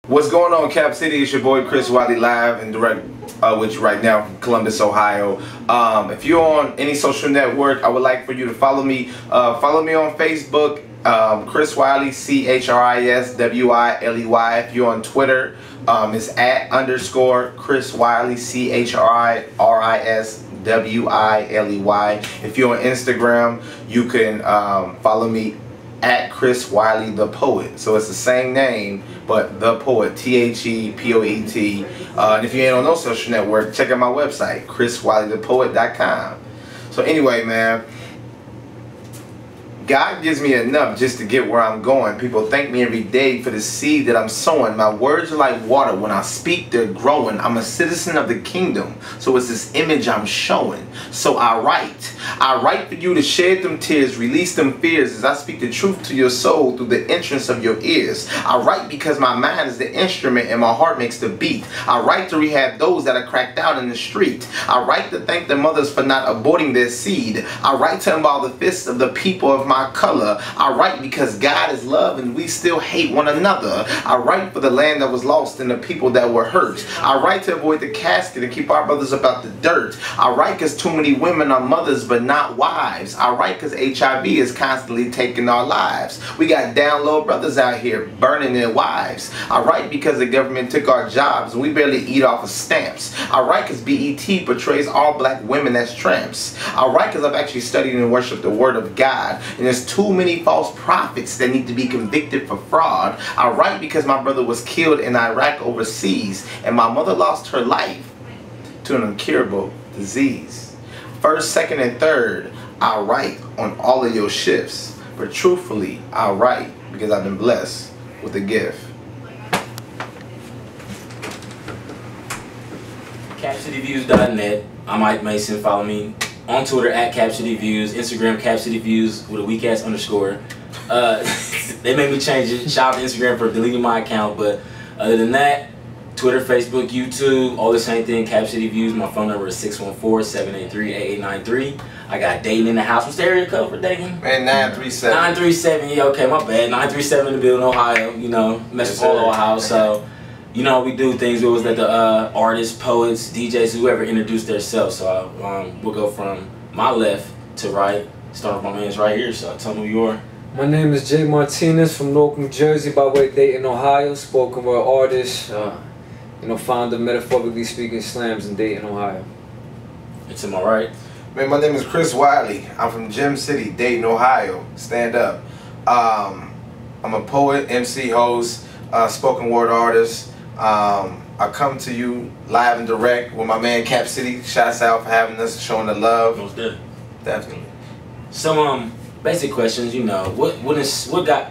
What's going on, Cap City? It's your boy Chris Wiley, live and direct with you right now from Columbus, Ohio. If you're on any social network, I would like for you to follow me. Follow me on Facebook, Chris Wiley, CHRISWILEY. If you're on Twitter, it's @ Chris Wiley, CHRISWILEY. If you're on Instagram, you can follow me at Chris Wiley the Poet. So it's the same name, but the Poet, THEPOET. And if you ain't on no social network, check out my website, chriswileythepoet.com. So anyway, man, God gives me enough just to get where I'm going. People thank me every day for the seed that I'm sowing. My words are like water. When I speak, they're growing. I'm a citizen of the kingdom, so it's this image I'm showing. So I write. I write for you to shed them tears, release them fears as I speak the truth to your soul through the entrance of your ears. I write because my mind is the instrument and my heart makes the beat. I write to rehab those that are cracked out in the street. I write to thank their mothers for not aborting their seed. I write to unbow the fists of the people of my color. I write because God is love and we still hate one another. I write for the land that was lost and the people that were hurt. I write to avoid the casket and keep our brothers about the dirt. I write because too many women are mothers but not wives. I write because HIV is constantly taking our lives. We got down low brothers out here burning their wives. I write because the government took our jobs and we barely eat off of stamps. I write because BET portrays all black women as tramps. I write because I've actually studied and worshiped the word of God, and there's too many false prophets that need to be convicted for fraud. I write because my brother was killed in Iraq overseas and my mother lost her life to an incurable disease. First, second, and third, I write on all of your shifts. But truthfully, I write because I've been blessed with a gift. CapCityViews.net. I'm Mike Mason. Follow me on Twitter at CapCityViews, Instagram CapCityViews with a weak ass underscore. They made me change it. Shout out to Instagram for deleting my account, but other than that, Twitter, Facebook, YouTube, all the same thing. CapCityViews. My phone number is 614-783-8893. I got Dayton in the house. What's the area code for Dayton? Man, 937. 937. Yeah, okay, my bad. 937 in the building, Ohio. You know, Metropolitan Ohio. So, you know, we do things. It was that the artists, poets, DJs, whoever introduced themselves. So we'll go from my left to right. Start with my man's right here. So tell me who you are. My name is Martinez from Newark, New Jersey, by way of Dayton, Ohio. Spoken word artist. You know, founder of Metaphorically Speaking Slams in Dayton, Ohio. And to my right. Man, my name is Chris Wiley. I'm from Gem City, Dayton, Ohio. Stand up. I'm a poet, MC, host, spoken word artist. I come to you live and direct with my man Cap City. Shouts out for having us, showing the love. Most definitely. So basic questions. You know,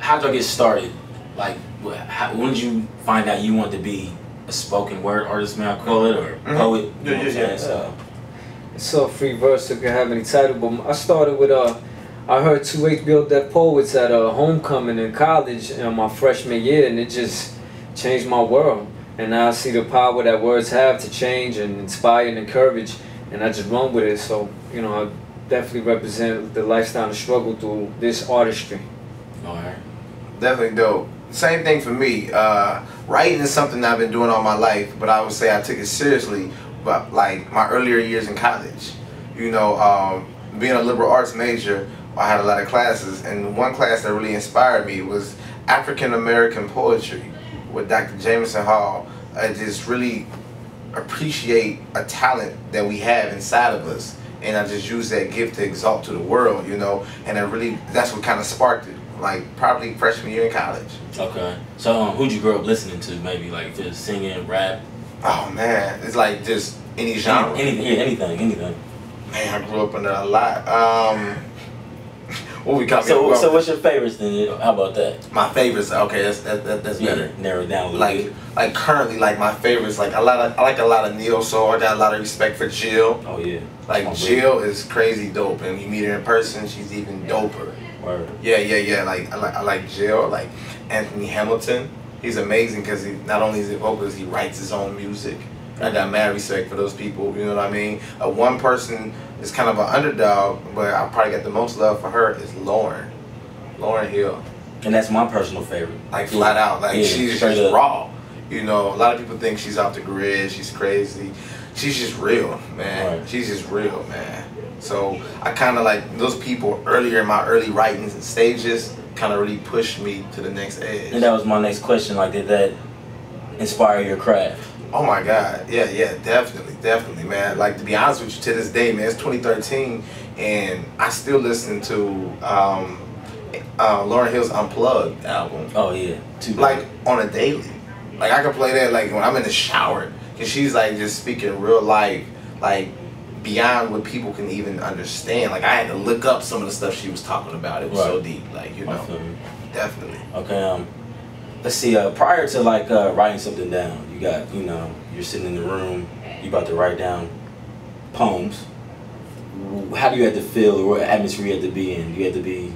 how did I get started? Like, when did you find out you wanted to be a spoken word artist, may I call it, or poet? Yeah. It's a free verse, it could have any title, but I started with I heard two HBO Deaf poets at a homecoming in college in my freshman year, and it just changed my world. And now I see the power that words have to change and inspire and encourage, and I just run with it. So, you know, I definitely represent the lifestyle and struggle through this artistry. Alright. Definitely dope. Same thing for me. Writing is something that I've been doing all my life, but I would say I took it seriously but like my earlier years in college. You know, being a liberal arts major, I had a lot of classes, and one class that really inspired me was African American poetry with Dr. Jameson Hall. I just really appreciate a talent that we have inside of us, and I just use that gift to exalt to the world, you know, and that's what kind of sparked it, like probably freshman year in college. Okay. So who'd you grow up listening to, maybe, like just singing, rap? Oh man, it's like just any genre. Anything. Man, I grew up in a lot. What we call So what's your favorites then? How about that? My favorites, okay, that's better. Narrow it down a little bit. Like currently, like my favorites, like I like a lot of neo soul. I got a lot of respect for Jill. Oh yeah. Like Jill is crazy dope, and you meet her in person, she's even doper. Word. Yeah. Like I like Jill. Like Anthony Hamilton, he's amazing because he not only is he a vocalist, he writes his own music. I got mad respect for those people. You know what I mean? One person is kind of an underdog, but I probably got the most love for her is Lauryn Hill. And that's my personal favorite. Like flat out, like she's just raw. You know, a lot of people think she's off the grid, she's crazy. She's just real, man. Right. She's just real, man. So I kind of like those people earlier in my early writings and stages kind of really pushed me to the next edge. And that was my next question. Like, did that inspire your craft? Oh my God, yeah, definitely, man. Like, to be honest with you, to this day, man, it's 2013, and I still listen to Lauryn Hill's Unplugged album. Oh yeah, like on a daily. Like I can play that like when I'm in the shower, cause she's like just speaking real life, like beyond what people can even understand. Like I had to look up some of the stuff she was talking about. It was so deep, like, you know, definitely. Okay, let's see. Prior to like writing something down, you got, you know, you're sitting in the room, you about to write down poems. How do you have to feel, or what atmosphere you have to be in? You have to be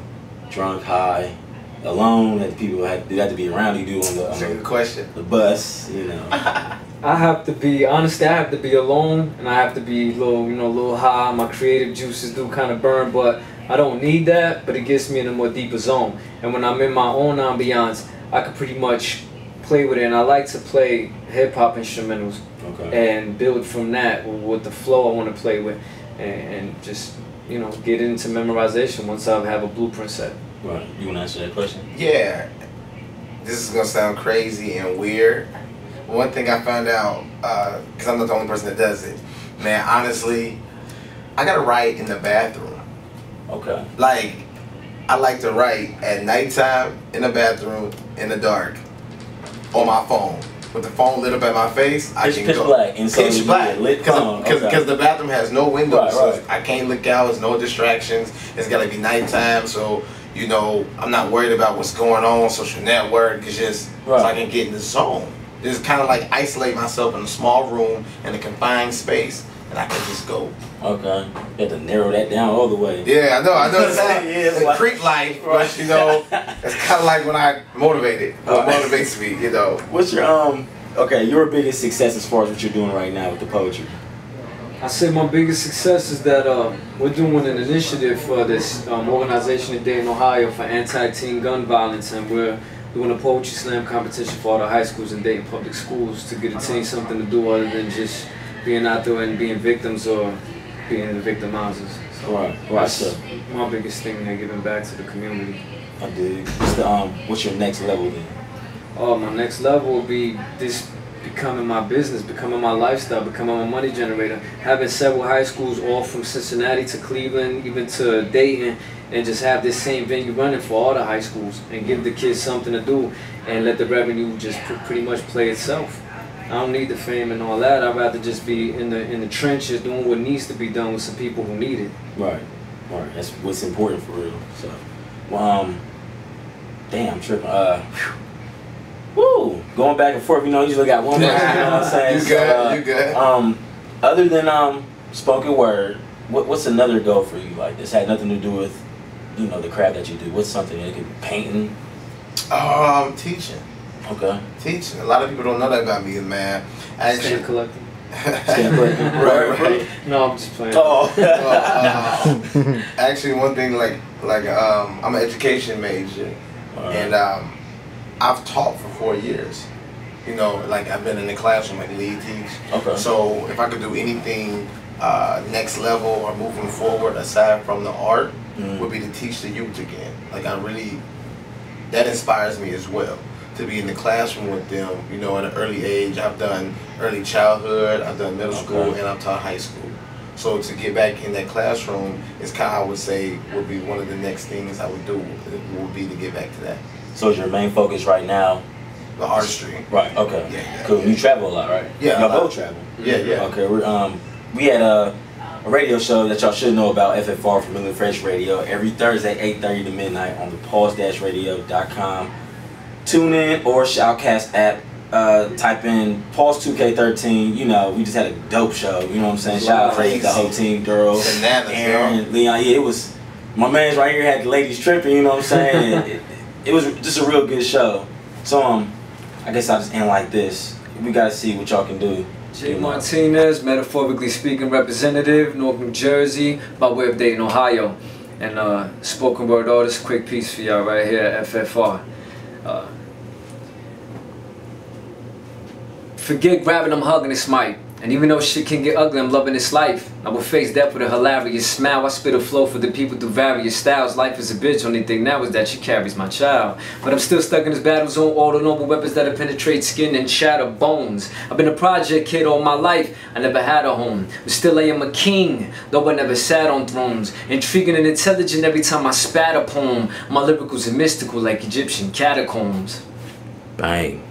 drunk, high, alone? That people have to be around you? Do on the bus, you know? I have to be, honestly, I have to be alone, and I have to be a little high. My creative juices do kind of burn, but I don't need that. But it gets me in a more deeper zone. And when I'm in my own ambiance, I can pretty much play with it. And I like to play hip hop instrumentals and build from that with the flow I want to play with. And just, you know, get into memorization once I have a blueprint set. Right. You want to answer that question? Yeah. This is going to sound crazy and weird. One thing I found out, because I'm not the only person that does it, man, honestly, I got to write in the bathroom. Okay. Like, I like to write at nighttime, in the bathroom, in the dark, on my phone. With the phone lit up at my face, I can pitch go. Black. Pitch black. Because the bathroom has no windows, so I can't look out. There's no distractions. It's got to be nighttime, so, you know, I'm not worried about what's going on, social network. It's just so I can get in the zone. Just kind of like isolate myself in a small room in a confined space, and I can just go. Okay. You have to narrow that down all the way. Yeah, I know. It's like creep life, but you know, it's kind of like when I motivated. What motivates me, you know. What's your okay, your biggest success as far as what you're doing right now with the poetry? I say my biggest success is that we're doing an initiative for this organization in Dayton, Ohio for anti-teen gun violence, and we're doing a poetry slam competition for all the high schools in Dayton public schools to get a teen something to do other than just being out there and being victims or being the victimizers. So that's my biggest thing there, giving back to the community. I dig. What's your next level then? Oh, my next level will be this becoming my business, becoming my lifestyle, becoming my money generator. Having several high schools, all from Cincinnati to Cleveland, even to Dayton, and just have this same venue running for all the high schools and give the kids something to do and let the revenue just pretty much play itself. I don't need the fame and all that. I'd rather just be in the trenches doing what needs to be done with some people who need it. Right. That's what's important for real. So, damn, I'm tripping. Woo! Going back and forth, you know, you usually got one person, you know what I'm saying? You good. Other than spoken word, what's another goal for you? Like, this had nothing to do with, you know, the craft that you do. What's something that could be painting? Teaching. Okay. Teaching. A lot of people don't know that about me, man. Stamp collecting. Right. No, I'm just playing. Actually, one thing, I'm an education major, and I've taught for 4 years. You know, like I've been in the classroom, like lead teach. Okay. So if I could do anything next level or moving forward aside from the art, would be to teach the youth again. Like that inspires me as well. To be in the classroom with them, you know, at an early age. I've done early childhood, I've done middle school, and I've taught high school. So to get back in that classroom is kind of, I would say, would be one of the next things I would do, would be to get back to that. So is your main focus right now? The artistry. Right, okay. Yeah. Cool. You travel a lot, right? Yeah. Y'all both travel? Yeah. Okay, we had a radio show that y'all should know about, FFR, Familiar Fresh Radio, every Thursday, 8:30 to midnight on the pulse-radio.com. Tune in or Shoutcast app. Type in Pulse 2K13. You know, we just had a dope show. You know what I'm saying? Shout out to the whole team, girls, Aaron, Leon. Yeah, it was. My man's right here had the ladies tripping. You know what I'm saying? it was just a real good show. So I guess I'll just end like this. We gotta see what y'all can do. J. Martinez, metaphorically speaking, representative, North New Jersey, by way of Dayton, Ohio, and spoken word artist. Quick piece for y'all right here at FFR. Forget grabbing, I'm hugging this mic. And even though shit can get ugly, I'm loving this life. I will face death with a hilarious smile. I spit a flow for the people through various styles. Life is a bitch, only thing now is that she carries my child. But I'm still stuck in this battle zone, all the normal weapons that'll penetrate skin and shatter bones. I've been a project kid all my life, I never had a home. But still I am a king, though I never sat on thrones. Intriguing and intelligent every time I spat a poem. My lyricals are mystical like Egyptian catacombs. Bang.